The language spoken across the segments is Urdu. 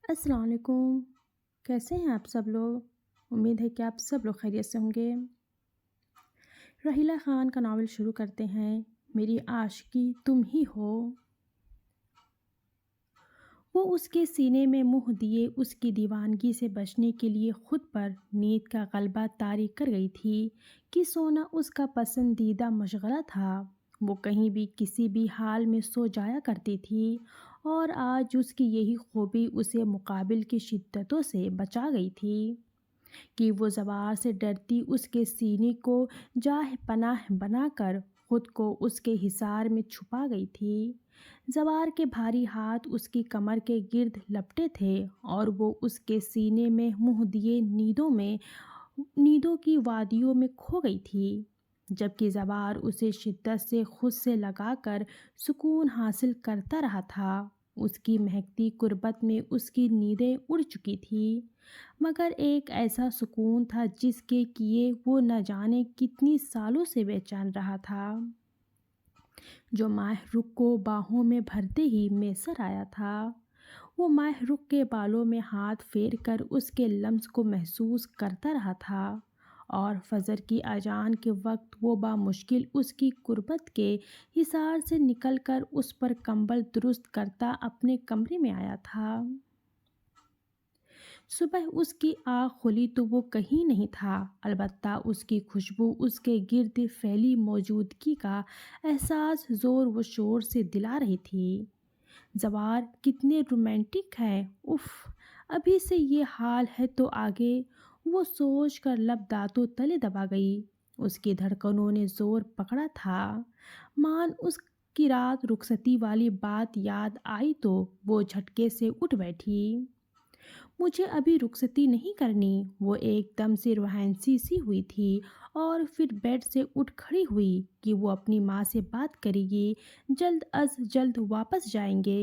السلام علیکم، کیسے ہیں آپ سب لوگ؟ امید ہے کہ آپ سب لوگ خیریت سے ہوں گے۔ رحیلہ خان کا ناول شروع کرتے ہیں۔ میری عاشقی تم ہی ہو۔ وہ اس کے سینے میں منہ دیے اس کی دیوانگی سے بچنے کے لیے خود پر نیند کا غلبہ طاری کر گئی تھی کہ سونا اس کا پسندیدہ مشغلہ تھا۔ وہ کہیں بھی کسی بھی حال میں سو جایا کرتی تھی اور آج اس کی یہی خوبی اسے مقابل کی شدتوں سے بچا گئی تھی کہ وہ زوار سے ڈرتی اس کے سینے کو جاہ پناہ بنا کر خود کو اس کے حصار میں چھپا گئی تھی۔ زوار کے بھاری ہاتھ اس کی کمر کے گرد لپٹے تھے اور وہ اس کے سینے میں منہ دیے نیندوں کی وادیوں میں کھو گئی تھی، جبکہ زوار اسے شدت سے خود سے لگا کر سکون حاصل کرتا رہا تھا۔ اس کی مہکتی قربت میں اس کی نیندیں اڑ چکی تھی، مگر ایک ایسا سکون تھا جس کے کیے وہ نہ جانے کتنی سالوں سے بے چین رہا تھا، جو ماہ رخ کو باہوں میں بھرتے ہی میسر آیا تھا۔ وہ ماہ رخ کے بالوں میں ہاتھ پھیر کر اس کے لمس کو محسوس کرتا رہا تھا اور فجر کی اذان کے وقت وہ بامشکل اس کی قربت کے حصار سے نکل کر اس پر کمبل درست کرتا اپنے کمرے میں آیا تھا۔ صبح اس کی آنکھ کھلی تو وہ کہیں نہیں تھا، البتہ اس کی خوشبو اس کے گرد پھیلی موجودگی کا احساس زور و شور سے دلا رہی تھی۔ زوار کتنے رومانٹک ہے، اف، ابھی سے یہ حال ہے تو آگے، وہ سوچ کر لب دانتوں تلے دبا گئی۔ اس کی دھڑکنوں نے زور پکڑا تھا، مان اس کی رات رخصتی والی بات یاد آئی تو وہ جھٹکے سے اٹھ بیٹھی۔ مجھے ابھی رخصتی نہیں کرنی، وہ ایک دم سے روحانسی سی ہوئی تھی اور پھر بیڈ سے اٹھ کھڑی ہوئی کہ وہ اپنی ماں سے بات کرے گی، جلد از جلد واپس جائیں گے۔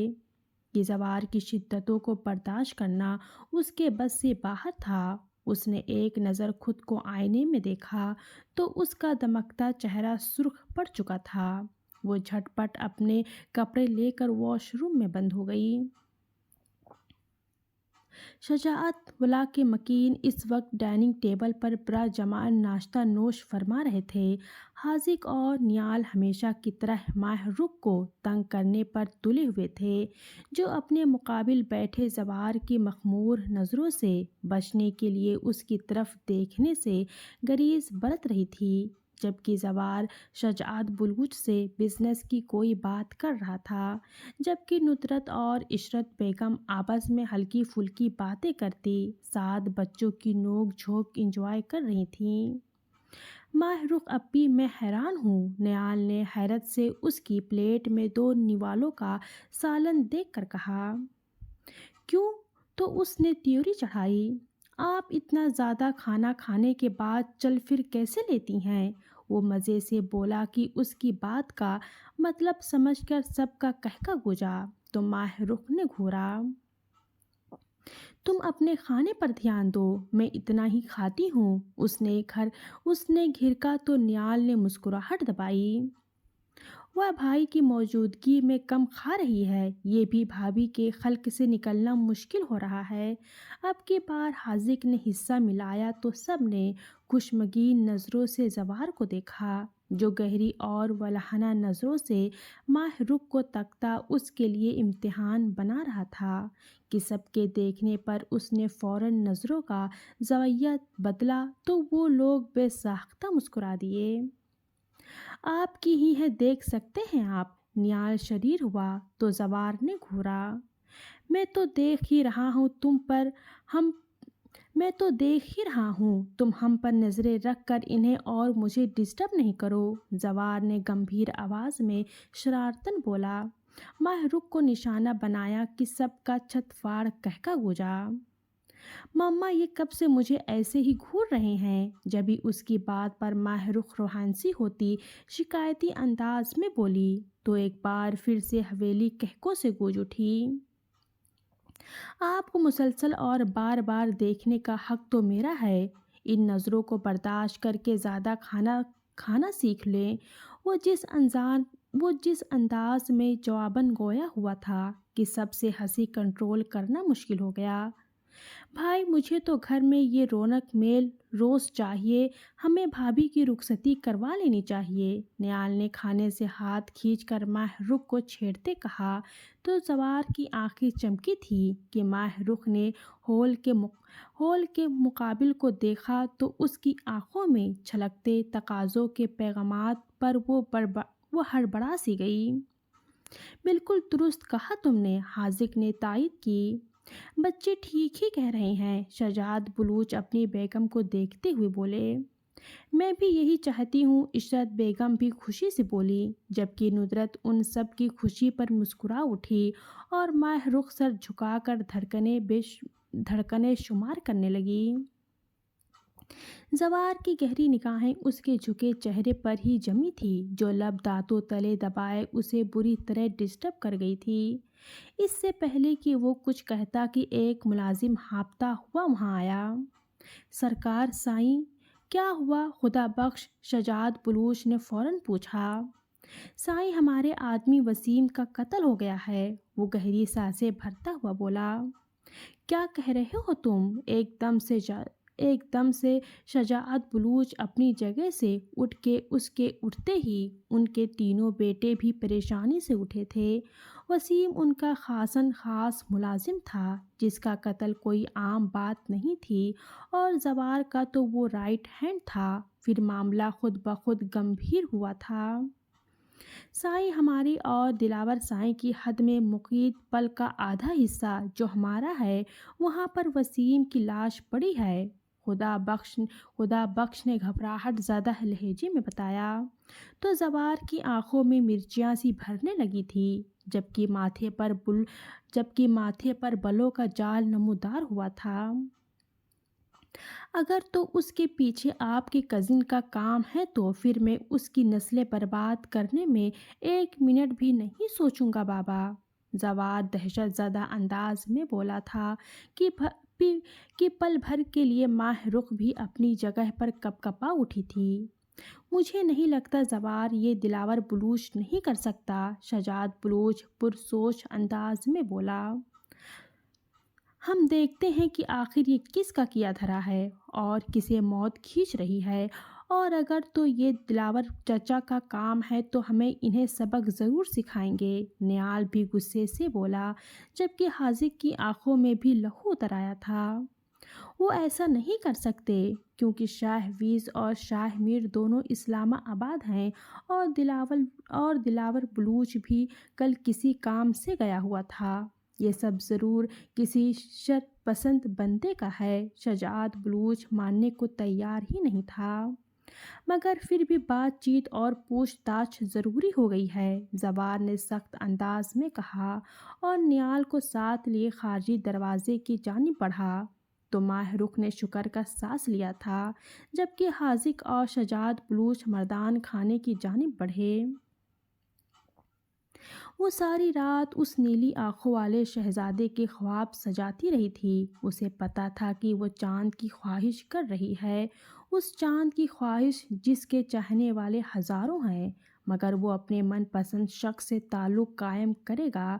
کہ زوار کی شدتوں کو برداشت کرنا اس کے بس سے باہر تھا۔ اس نے ایک نظر خود کو آئینے میں دیکھا تو اس کا دمکتا چہرہ سرخ پڑ چکا تھا۔ وہ جھٹ پٹ اپنے کپڑے لے کر واش روم میں بند ہو گئی۔ شجاعت ولا کے مکین اس وقت ڈائننگ ٹیبل پر برا جمان ناشتہ نوش فرما رہے تھے۔ حاذق اور نیال ہمیشہ کی طرح ماہ رخ کو تنگ کرنے پر تلے ہوئے تھے، جو اپنے مقابل بیٹھے زوار کی مخمور نظروں سے بچنے کے لیے اس کی طرف دیکھنے سے گریز برت رہی تھی، جبکہ زوار شجاعت بلوچ سے بزنس کی کوئی بات کر رہا تھا، جبکہ نصرت اور عشرت بیگم آپس میں ہلکی پھلکی باتیں کرتی ساتھ بچوں کی نوک جھونک انجوائے کر رہی تھیں۔ ماہ رخ اپی، میں حیران ہوں، نیال نے حیرت سے اس کی پلیٹ میں 2 نیوالوں کا سالن دیکھ کر کہا۔ کیوں؟ تو اس نے تیوری چڑھائی۔ آپ اتنا زیادہ کھانا کھانے کے بعد چل پھر کیسے لیتی ہیں؟ وہ مزے سے بولا کہ اس کی بات کا مطلب سمجھ کر سب کا قہقہ گونجا تو ماہ رخ نے گھورا۔ تم اپنے کھانے پر دھیان دو، میں اتنا ہی کھاتی ہوں۔ اس نے گھرکا تو نیال نے مسکراہٹ دبائی۔ وہ بھائی کی موجودگی میں کم کھا رہی ہے، یہ بھی بھابھی کے خلق سے نکلنا مشکل ہو رہا ہے۔ اب کی بار حاذق نے حصہ ملایا تو سب نے کشمگین نظروں سے زوار کو دیکھا، جو گہری اور ولہانہ نظروں سے ماہ رخ کو تکتا اس کے لیے امتحان بنا رہا تھا کہ سب کے دیکھنے پر اس نے فوراً نظروں کا زاویہ بدلا تو وہ لوگ بے ساختہ مسکرا دیے۔ آپ کی ہی ہے، دیکھ سکتے ہیں آپ؟ نیال شریر ہوا تو زوار نے گھورا۔ میں تو دیکھ ہی رہا ہوں تم ہم پر نظریں رکھ کر انہیں اور مجھے ڈسٹرب نہیں کرو، زوار نے گمبھیر آواز میں شرارتاً بولا۔ ماہ رخ کو نشانہ بنایا کہ سب کا چھت پھاڑ قہقہ گونجا۔ مما یہ کب سے مجھے ایسے ہی گھور رہے ہیں؟ جبھی اس کی بات پر ماہ رخ روحانسی ہوتی شکایتی انداز میں بولی تو ایک بار پھر سے حویلی قہقہوں سے گونج اٹھی۔ آپ کو مسلسل اور بار بار دیکھنے کا حق تو میرا ہے، ان نظروں کو برداشت کر کے زیادہ کھانا سیکھ لیں۔ وہ جس وہ جس انداز میں جواباً گویا ہوا تھا کہ سب سے ہنسی کنٹرول کرنا مشکل ہو گیا۔ بھائی مجھے تو گھر میں یہ رونق میل روز چاہیے، ہمیں بھابھی کی رخصتی کروا لینی چاہیے، نیال نے کھانے سے ہاتھ کھینچ کر ماہ رخ کو چھیڑتے کہا۔ تو زوار کی آنکھیں چمکی تھی کہ ماہ رخ نے ہول کے مقابل کو دیکھا تو اس کی آنکھوں میں چھلکتے تقاضوں کے پیغامات پر وہ ہڑبڑا سی گئی۔ بالکل درست کہا تم نے، حاذق نے تائید کی۔ بچے ٹھیک ہی کہہ رہے ہیں، شجاعت بلوچ اپنی بیگم کو دیکھتے ہوئے بولے۔ میں بھی یہی چاہتی ہوں، عشرت بیگم بھی خوشی سے بولی، جبکہ ندرت ان سب کی خوشی پر مسکرا اٹھی اور ماہ رخ سر جھکا کر دھڑکنیں شمار کرنے لگی۔ زوار کی گہری نگاہیں اس کے جھکے چہرے پر ہی جمی تھی، جو لب دانتوں تلے دبائے اسے بری طرح ڈسٹرب کر گئی تھی۔ اس سے پہلے کہ وہ کچھ کہتا کہ ایک ملازم ہانپتا ہوا وہاں آیا۔ سرکار سائیں، کیا ہوا خدا بخش؟ شجاعت بلوچ نے فوراً پوچھا۔ سائیں ہمارے آدمی وسیم کا قتل ہو گیا ہے، وہ گہری سانسیں بھرتا ہوا بولا۔ کیا کہہ رہے ہو تم؟ ایک دم سے شجاعت بلوچ اپنی جگہ سے اٹھ کے اس کے اٹھتے ہی ان کے تینوں بیٹے بھی پریشانی سے اٹھے تھے۔ وسیم ان کا خاصاً خاص ملازم تھا جس کا قتل کوئی عام بات نہیں تھی، اور زوار کا تو وہ رائٹ ہینڈ تھا۔ پھر معاملہ خود بخود گمبھیر ہوا تھا۔ سائیں ہماری اور دلاور سائیں کی حد میں مقید پل کا آدھا حصہ جو ہمارا ہے، وہاں پر وسیم کی لاش پڑی ہے، خدا بخش نے گھبراہٹ زدہ لہجے میں بتایا۔ تو زوار کی آنکھوں میں مرچیاں سی بھرنے لگی تھی، جبکہ ماتھے پر بلوں کا جال نمودار ہوا تھا۔ اگر تو اس کے پیچھے آپ کے کزن کا کام ہے تو پھر میں اس کی نسلیں برباد کرنے میں ایک منٹ بھی نہیں سوچوں گا بابا۔ زوار دہشت زدہ انداز میں بولا تھا کہ پل بھر کے لیے ماہ رخ بھی اپنی جگہ پر کپکپا اٹھی تھی۔ مجھے نہیں لگتا زوار یہ دلاور بلوچ نہیں کر سکتا، شجاعت بلوچ پرسوچ انداز میں بولا۔ ہم دیکھتے ہیں کہ آخر یہ کس کا کیا دھرا ہے اور کسے موت کھینچ رہی ہے، اور اگر تو یہ دلاور چچا کا کام ہے تو ہمیں انہیں سبق ضرور سکھائیں گے، نیال بھی غصے سے بولا، جبکہ حاذق کی آنکھوں میں بھی لہو اتر آیا تھا۔ وہ ایسا نہیں کر سکتے کیونکہ شاہ ویز اور شاہ میر دونوں اسلام آباد ہیں، اور دلاور بلوچ بھی کل کسی کام سے گیا ہوا تھا۔ یہ سب ضرور کسی شر پسند بندے کا ہے۔ شجاعت بلوچ ماننے کو تیار ہی نہیں تھا، مگر پھر بھی بات چیت اور پوچھ تاچھ ضروری ہو گئی ہے، زوار نے سخت انداز میں کہا، اور نیال کو ساتھ لیے خارجی دروازے کی جانب بڑھا۔ تو ماہ رخ نے شکر کا سانس لیا تھا، جبکہ حاذق اور شجاعت بلوچ مردان خانے کی جانب بڑھے۔ وہ ساری رات اس نیلی آنکھوں والے شہزادے کے خواب سجاتی رہی تھی۔ اسے پتا تھا کہ وہ چاند کی خواہش کر رہی ہے، اس چاند کی خواہش جس کے چاہنے والے ہزاروں ہیں، مگر وہ اپنے من پسند شخص سے تعلق قائم کرے گا،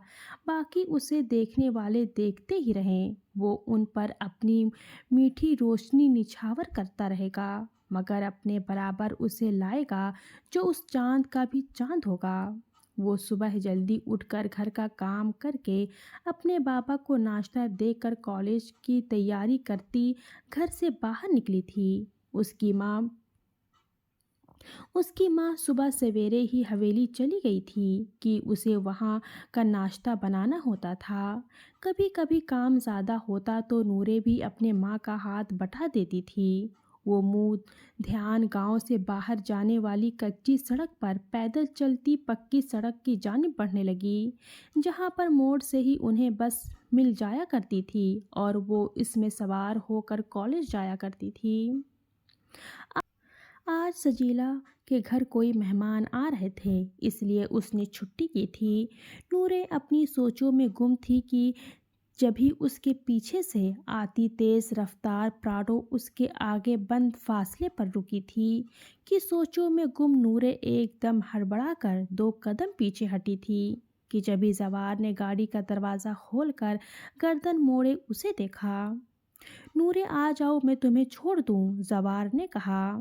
باقی اسے دیکھنے والے دیکھتے ہی رہیں، وہ ان پر اپنی میٹھی روشنی نچھاور کرتا رہے گا، مگر اپنے برابر اسے لائے گا جو اس چاند کا بھی چاند ہوگا۔ وہ صبح جلدی اٹھ کر گھر کا کام کر کے اپنے بابا کو ناشتہ دے کر کالج کی تیاری کرتی گھر سے باہر نکلی تھی۔ اس کی ماں صبح سویرے ہی حویلی چلی گئی تھی کہ اسے وہاں کا ناشتہ بنانا ہوتا تھا۔ کبھی کبھی کام زیادہ ہوتا تو نورے بھی اپنے ماں کا ہاتھ بٹا دیتی تھی۔ وہ منہ دھیان گاؤں سے باہر جانے والی کچی سڑک پر پیدل چلتی پکی سڑک کی جانب بڑھنے لگی، جہاں پر موڑ سے ہی انہیں بس مل جایا کرتی تھی اور وہ اس میں سوار ہو کر کالج جایا کرتی تھی۔ آج سجیلا کے گھر کوئی مہمان آ رہے تھے، اس لیے اس نے چھٹی کی تھی۔ نورے اپنی سوچوں میں گم تھی کہ جبھی اس کے پیچھے سے آتی تیز رفتار پراڈو اس کے آگے بند فاصلے پر رکی تھی کہ سوچوں میں گم نورے ایک دم ہڑبڑا کر 2 قدم پیچھے ہٹی تھی کہ جبھی زوار نے گاڑی کا دروازہ کھول کر گردن موڑے اسے دیکھا۔ نورے آ جاؤ، میں تمہیں چھوڑ دوں، زوار نے کہا۔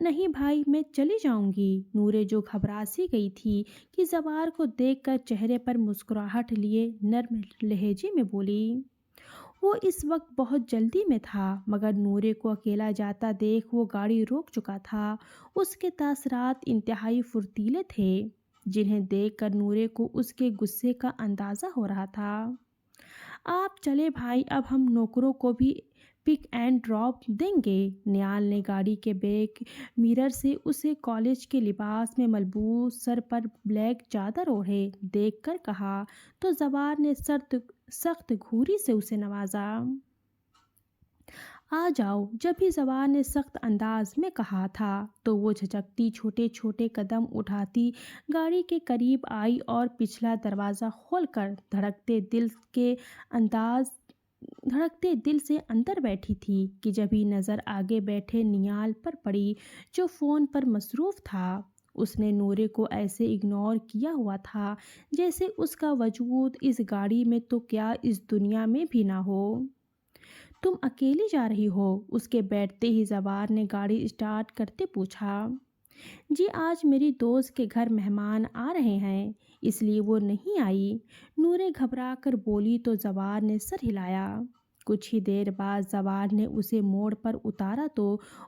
نہیں بھائی، میں چلی جاؤں گی، نورے جو گھبرا سی گئی تھی کہ زوار کو دیکھ کر چہرے پر مسکراہٹ لیے نرم لہجے میں بولی۔ وہ اس وقت بہت جلدی میں تھا، مگر نورے کو اکیلا جاتا دیکھ وہ گاڑی روک چکا تھا۔ اس کے تاثرات انتہائی فرتیلے تھے، جنہیں دیکھ کر نورے کو اس کے غصے کا اندازہ ہو رہا تھا۔ آپ چلے بھائی، اب ہم نوکروں کو بھی پک اینڈ ڈراپ دیں گے، نیال نے گاڑی کے بیک میرر سے اسے کالج کے لباس میں ملبوس سر پر بلیک چادر اوڑھے دیکھ کر کہا تو زوار نے سخت گھوری سے اسے نوازا۔ آ جاؤ، جب بھی زوار نے سخت انداز میں کہا تھا تو وہ جھجکتی چھوٹے چھوٹے قدم اٹھاتی گاڑی کے قریب آئی اور پچھلا دروازہ کھول کر دھڑکتے دل سے اندر بیٹھی تھی کہ جبھی نظر آگے بیٹھے نیال پر پڑی جو فون پر مصروف تھا۔ اس نے نورے کو ایسے اگنور کیا ہوا تھا جیسے اس کا وجود اس گاڑی میں تو کیا اس دنیا میں بھی نہ ہو۔ تم اکیلی جا رہی ہو؟ اس کے بیٹھتے ہی زوار نے گاڑی اسٹارٹ کرتے پوچھا۔ جی، آج میری دوست کے گھر مہمان آ رہے ہیں، اس لیے وہ نہیں آئی، نورے گھبرا کر بولی تو زوار نے سر ہلایا۔ کچھ ہی دیر بعد زوار نے اسے موڑ پر اتارا تو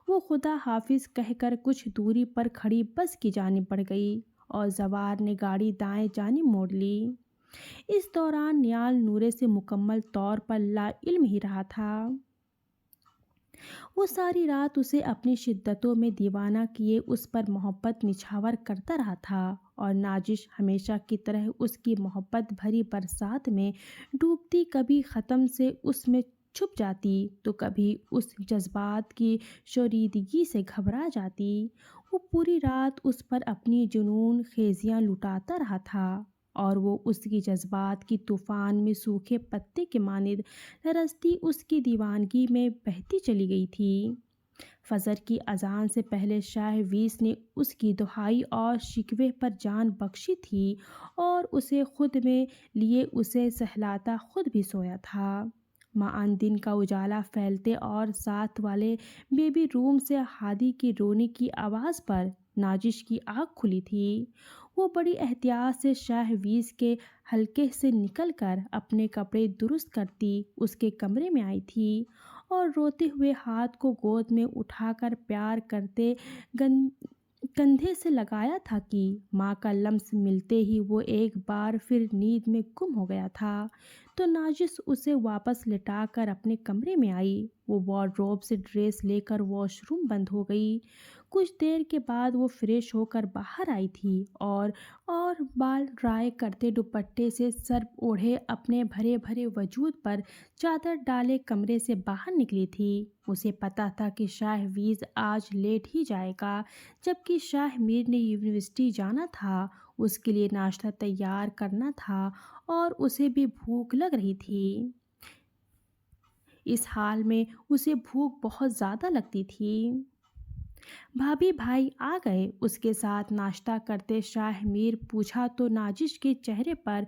وہ خدا حافظ کہہ کر کچھ دوری پر کھڑی بس کی جانب بڑھ گئی اور زوار نے گاڑی دائیں جانب موڑ لی۔ اس دوران نیال نورے سے مکمل طور پر لا علم ہی رہا تھا۔ وہ ساری رات اسے اپنی شدتوں میں دیوانہ کیے اس پر محبت نچھاور کرتا رہا تھا اور نازش ہمیشہ کی طرح اس کی محبت بھری برسات میں ڈوبتی، کبھی ختم سے اس میں چھپ جاتی تو کبھی اس جذبات کی شوریدگی سے گھبرا جاتی۔ وہ پوری رات اس پر اپنی جنون خیزیاں لٹاتا رہا تھا اور وہ اس کی جذبات کی طوفان میں سوکھے پتے کے مانند لرزتی اس کی دیوانگی میں بہتی چلی گئی تھی۔ فجر کی اذان سے پہلے شاہ ویس نے اس کی دہائی اور شکوے پر جان بخشی تھی اور اسے خود میں لیے اسے سہلاتا خود بھی سویا تھا۔ معاً دن کا اجالا پھیلتے اور ساتھ والے بیبی روم سے ہادی کی رونے کی آواز پر نازش کی آنکھ کھلی تھی۔ وہ بڑی احتیاط سے شاہ ویس کے حلقے سے نکل کر اپنے کپڑے درست کرتی اس کے کمرے میں آئی تھی اور روتے ہوئے ہاتھ کو گود میں اٹھا کر پیار کرتے کندھے سے لگایا تھا کہ ماں کا لمس ملتے ہی وہ ایک بار پھر نیند میں گم ہو گیا تھا تو نازش اسے واپس لٹا کر اپنے کمرے میں آئی۔ وہ وارڈروب سے ڈریس لے کر واش روم بند ہو گئی۔ کچھ دیر کے بعد وہ فریش ہو کر باہر آئی تھی اور بال ڈرائی کرتے دوپٹے سے سر اوڑھے اپنے بھرے بھرے وجود پر چادر ڈالے کمرے سے باہر نکلی تھی۔ اسے پتہ تھا کہ شاہ ویز آج لیٹ ہی جائے گا، جبکہ شاہ میر نے یونیورسٹی جانا تھا، اس کے لیے ناشتہ تیار کرنا تھا اور اسے بھی بھوک لگ رہی تھی۔ اس حال میں اسے بھوک بہت زیادہ لگتی تھی۔ بھابھی، بھائی آ گئے؟ اس کے ساتھ ناشتہ کرتے شاہ میر پوچھا تو نازش کے چہرے پر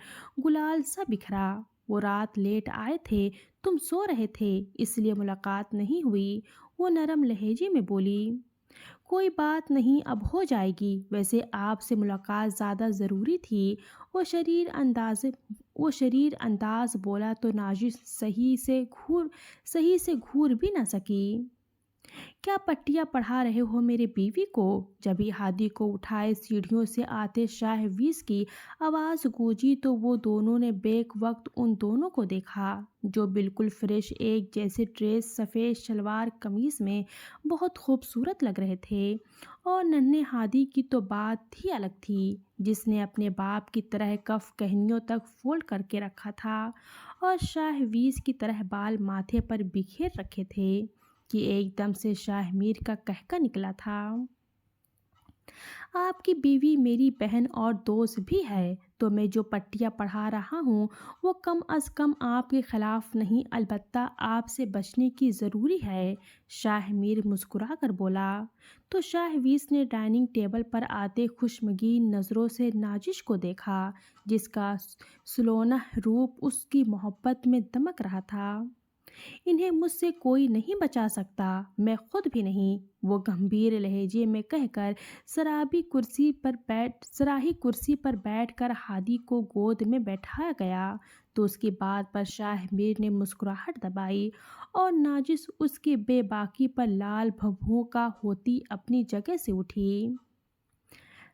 گلال سا بکھرا۔ وہ رات لیٹ آئے تھے، تم سو رہے تھے، اس لیے ملاقات نہیں ہوئی، وہ نرم لہجے میں بولی۔ کوئی بات نہیں، اب ہو جائے گی، ویسے آپ سے ملاقات زیادہ ضروری تھی، وہ شریر انداز بولا تو نازش صحیح سے گھور بھی نہ سکی۔ کیا پٹیاں پڑھا رہے ہو میرے بیوی کو؟ جبھی ہادی کو اٹھائے سیڑھیوں سے آتے شاہ ویس کی آواز گونجی تو وہ دونوں نے بیک وقت ان دونوں کو دیکھا جو بالکل فریش ایک جیسے ڈریس سفید شلوار قمیض میں بہت خوبصورت لگ رہے تھے، اور ننھے ہادی کی تو بات ہی الگ تھی جس نے اپنے باپ کی طرح کف کہنیوں تک فولڈ کر کے رکھا تھا اور شاہ ویس کی طرح بال ماتھے پر بکھیر رکھے تھے کہ ایک دم سے شاہ میر کا قہقہ نکلا تھا۔ آپ کی بیوی میری بہن اور دوست بھی ہے، تو میں جو پٹیاں پڑھا رہا ہوں وہ کم از کم آپ کے خلاف نہیں، البتہ آپ سے بچنے کی ضروری ہے۔ شاہ میر مسکرا کر بولا۔ تو شاہ ویس نے ڈائننگ ٹیبل پر آتے خشمگین نظروں سے نازش کو دیکھا، جس کا سلونہ روپ اس کی محبت میں دمک رہا تھا۔ انہیں مجھ سے کوئی نہیں بچا سکتا، میں خود بھی نہیں، وہ گمبھیر لہجے میں کہہ کر سراہی کرسی پر بیٹھ کر ہادی کو گود میں بیٹھایا گیا۔ تو اس کی بات پر شاہ میر نے مسکراہٹ دبائی اور ناجس اس کی بے باکی پر لال بھبھوکا ہوتی اپنی جگہ سے اٹھی۔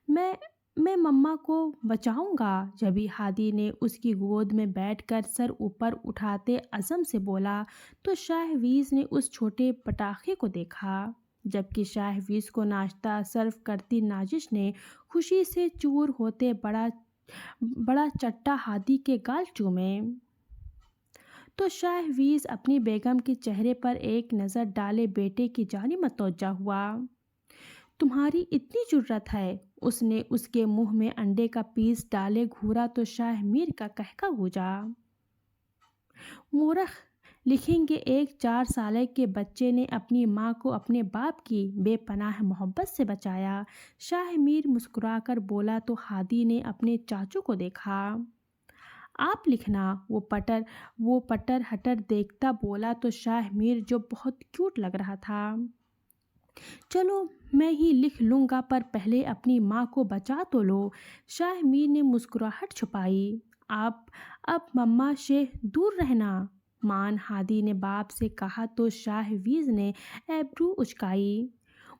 میں میں مما کو بچاؤں گا، جبھی ہادی نے اس کی گود میں بیٹھ کر سر اوپر اٹھاتے عزم سے بولا تو شاہ ویز نے اس چھوٹے پٹاخے کو دیکھا۔ جبکہ شاہ ویز کو ناشتہ سرو کرتی نازش نے خوشی سے چور ہوتے بڑا بڑا چٹا ہادی کے گال چومے۔ تو شاہ ویز اپنی بیگم کے چہرے پر ایک نظر ڈالے بیٹے کی جانب متوجہ ہوا۔ تمہاری اتنی جرأت ہے؟ اس نے اس کے منہ میں انڈے کا پیس ڈالے گھورا تو شاہ میر کا قہقہ گونجا۔ مورخ لکھیں گے ایک 4 سالے کے بچے نے اپنی ماں کو اپنے باپ کی بے پناہ محبت سے بچایا۔ شاہ میر مسکرا کر بولا تو ہادی نے اپنے چاچو کو دیکھا۔ آپ لکھنا، وہ پٹر ہٹر دیکھتا بولا تو شاہ میر جو بہت کیوٹ لگ رہا تھا۔ چلو میں ہی لکھ لوں گا، پر پہلے اپنی ماں کو بچا تو لو۔ شاہ میر نے مسکراہٹ چھپائی۔ آپ اب مما سے دور رہنا، مان ہادی نے باپ سے کہا تو شاہ ویز نے ایبرو اچکائی۔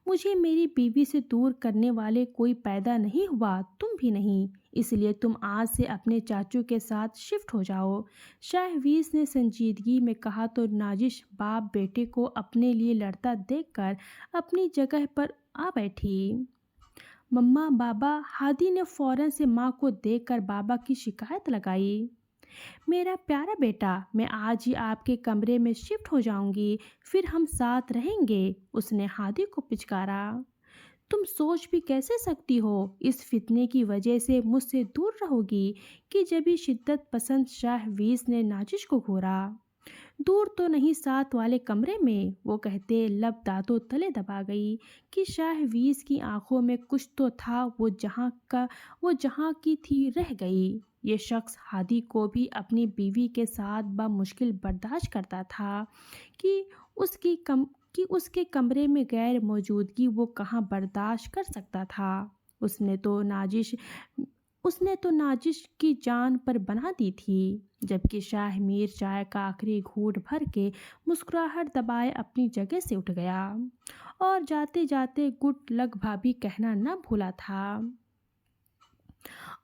مجھے میری بیوی سے دور کرنے والے کوئی پیدا نہیں ہوا، تم بھی نہیں، اس لیے تم آج سے اپنے چاچو کے ساتھ شفٹ ہو جاؤ، شاہ ویز نے سنجیدگی میں کہا تو نازش باپ بیٹے کو اپنے لیے لڑتا دیکھ کر اپنی جگہ پر آ بیٹھی۔ مما، بابا، ہادی نے فوراً سے ماں کو دیکھ کر بابا کی شکایت لگائی۔ میرا پیارا بیٹا، میں آج ہی آپ کے کمرے میں شفٹ ہو جاؤں گی، پھر ہم ساتھ رہیں گے، اس نے ہادی کو پچکارا۔ تم سوچ بھی کیسے سکتی ہو، اس فتنے کی وجہ سے مجھ سے دور رہو گی کہ جبھی شدت پسند شاہ ویز نے نازش کو گھورا۔ دور تو نہیں، ساتھ والے کمرے میں، وہ کہتے لب دانتوں تلے دبا گئی کہ شاہ ویز کی آنکھوں میں کچھ تو تھا، وہ جہاں کی تھی رہ گئی۔ یہ شخص ہادی کو بھی اپنی بیوی کے ساتھ بمشکل برداشت کرتا تھا کہ اس کے کمرے میں غیر موجودگی وہ کہاں برداشت کر سکتا تھا۔ اس نے تو نازش کی جان پر بنا دی تھی۔ جبکہ شاہ میر چائے کا آخری گھونٹ بھر کے مسکراہٹ دبائے اپنی جگہ سے اٹھ گیا اور جاتے جاتے گڈ لک بھابھی کہنا نہ بھولا تھا۔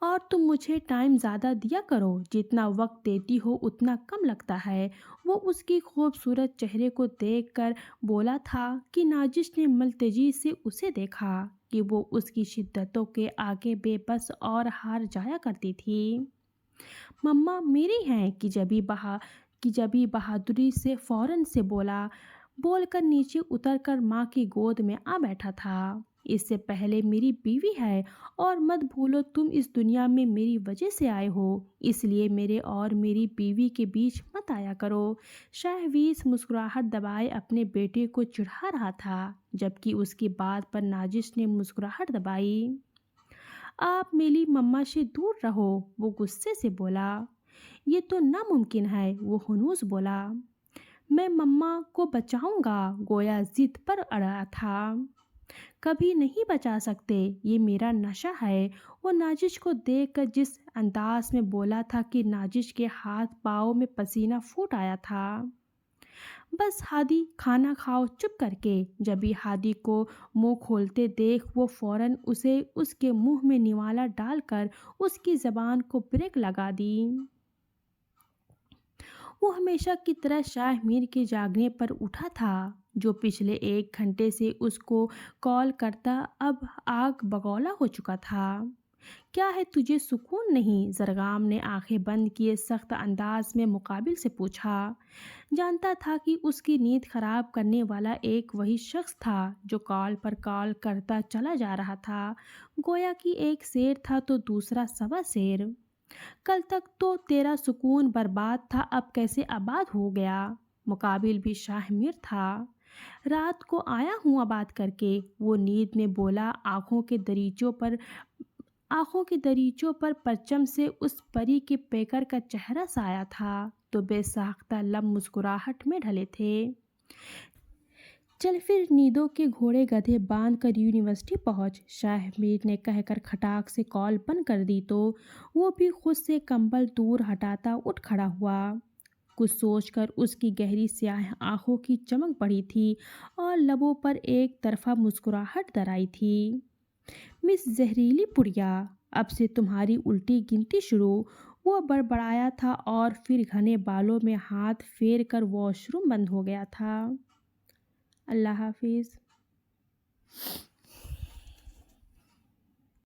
اور تم مجھے ٹائم زیادہ دیا کرو، جتنا وقت دیتی ہو اتنا کم لگتا ہے، وہ اس کی خوبصورت چہرے کو دیکھ کر بولا تھا کہ نازش نے ملتجی سے اسے دیکھا کہ وہ اس کی شدتوں کے آگے بے بس اور ہار جایا کرتی تھی۔ مما میری ہیں کہ جبھی بہادری سے فوراً سے بول کر نیچے اتر کر ماں کی گود میں آ بیٹھا تھا۔ اس سے پہلے میری بیوی ہے، اور مت بھولو تم اس دنیا میں میری وجہ سے آئے ہو، اس لیے میرے اور میری بیوی کے بیچ مت آیا کرو۔ شاہ ویز مسکراہٹ دبائے اپنے بیٹے کو چڑھا رہا تھا، جبکہ اس کی بات پر نازش نے مسکراہٹ دبائی۔ آپ میری مما سے دور رہو، وہ غصے سے بولا۔ یہ تو ناممکن ہے، وہ ہنوز بولا۔ میں مما کو بچاؤں گا، گویا ضد پر اڑا تھا۔ کبھی نہیں بچا سکتے، یہ میرا نشہ ہے، وہ نازش کو دیکھ کر جس انداز میں بولا تھا کہ نازش کے ہاتھ پاؤں میں پسینہ پھوٹ آیا تھا۔ بس ہادی، کھانا کھاؤ چپ کر کے، جبھی ہادی کو منہ کھولتے دیکھ وہ فوراً اسے اس کے منہ میں نوالا ڈال کر اس کی زبان کو بریک لگا دی۔ وہ ہمیشہ کی طرح شاہ میر کے جاگنے پر اٹھا تھا، جو پچھلے 1 گھنٹے سے اس کو کال کرتا اب آگ بگولا ہو چکا تھا۔ کیا ہے تجھے سکون نہیں؟ زرگام نے آنکھیں بند کیے سخت انداز میں مقابل سے پوچھا۔ جانتا تھا کہ اس کی نیند خراب کرنے والا ایک وہی شخص تھا جو کال پر کال کرتا چلا جا رہا تھا، گویا کہ ایک شیر تھا تو دوسرا سوا شیر۔ کل تک تو تیرا سکون برباد تھا، اب کیسے آباد ہو گیا؟ مقابل بھی شاہمیر تھا۔ رات کو آیا ہوں آباد کر کے، وہ نیند میں بولا، آنکھوں کے دریچوں پر پرچم سے اس پری کے پیکر کا چہرہ سایہ تھا تو بے ساختہ لب مسکراہٹ میں ڈھلے تھے۔ چل پھر نیندوں کے گھوڑے گدھے باندھ کر یونیورسٹی پہنچ، شاہ میر نے کہہ کر کھٹاک سے کال بند کر دی تو وہ بھی خود سے کمبل دور ہٹاتا اٹھ کھڑا ہوا۔ کچھ سوچ کر اس کی گہری سیاہ آنکھوں کی چمک بڑھی تھی اور لبوں پر ایک طرفہ مسکراہٹ درائی تھی۔ مس زہریلی پڑیا، اب سے تمہاری الٹی گنتی شروع، وہ بڑبڑایا تھا اور پھر گھنے بالوں میں ہاتھ پھیر کر واش روم بند ہو گیا تھا۔ اللہ حافظ۔